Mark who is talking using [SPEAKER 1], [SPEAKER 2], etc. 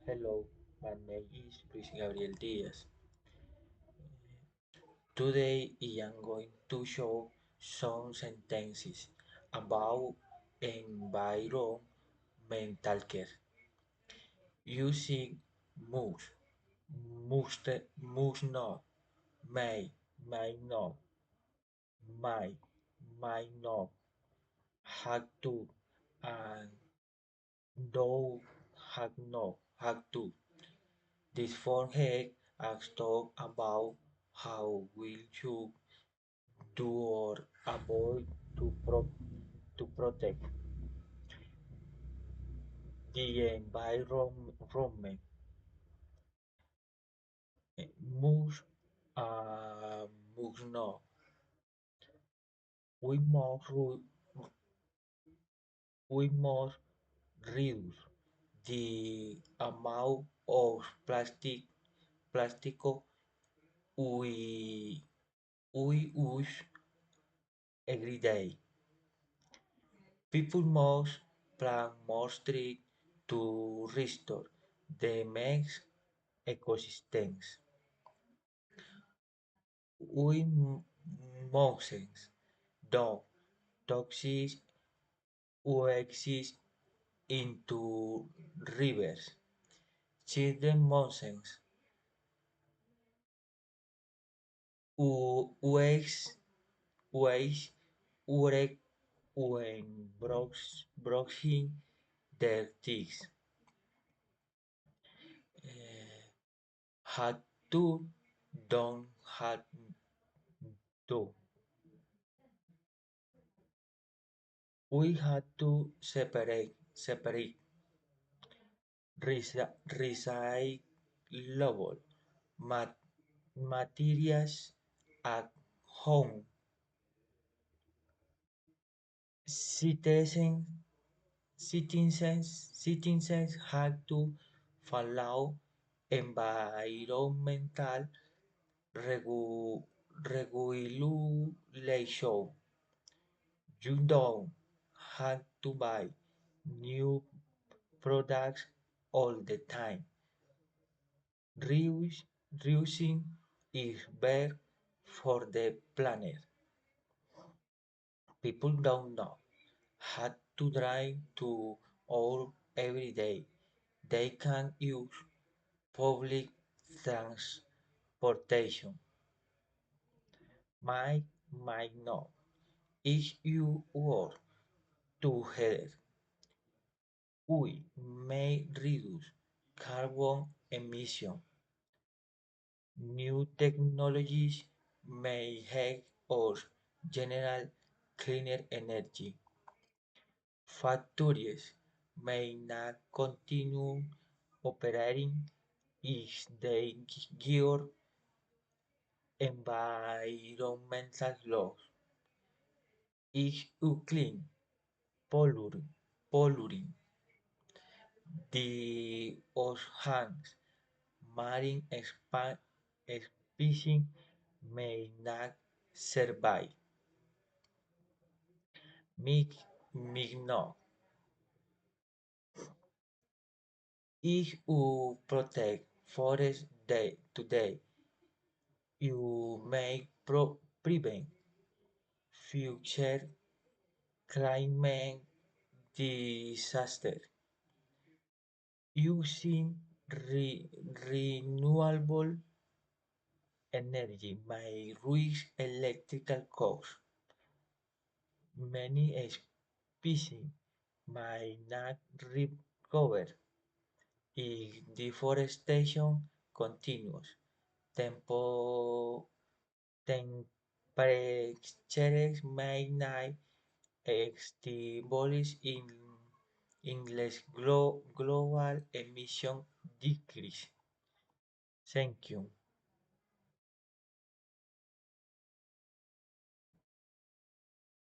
[SPEAKER 1] Hello, my name is Luis Gabriel Diaz. Today I am going to show some sentences about environmental care. Using must, must not, may not, might not, had to, and do had to. This form head has talked about how we should do or avoid to protect the environment. Must must not. We must we must reduce the amount of plastic we we use every day. People must plan more strict to restore the main ecosystems. We mustn't dump toxic wastes into rivers. Children mustn't waste waste when brushing their teeth. Uh, had to, don't had to. We had to separate recyclable mat- materials at home. Citizens, citizens had to follow environmental regulation. You don't have to buy new products all the time. Reuse, reusing is better for the planet. People don't know how to drive to or every day. They can use public transportation. Might not. If you work together, we may reduce carbon emission. New technologies may help us generate cleaner energy. Factories may not continue operating if they ignore environmental laws. If you clean polluting, polluting the oceans, marine species may not survive. Migno. If you protect forests today, you may prevent future climate disaster. Using renewable energy may reduce electrical costs. Many species might not recover if deforestation continues. Tempo, temperatures may not stabilize unless global emission decrease. Thank you.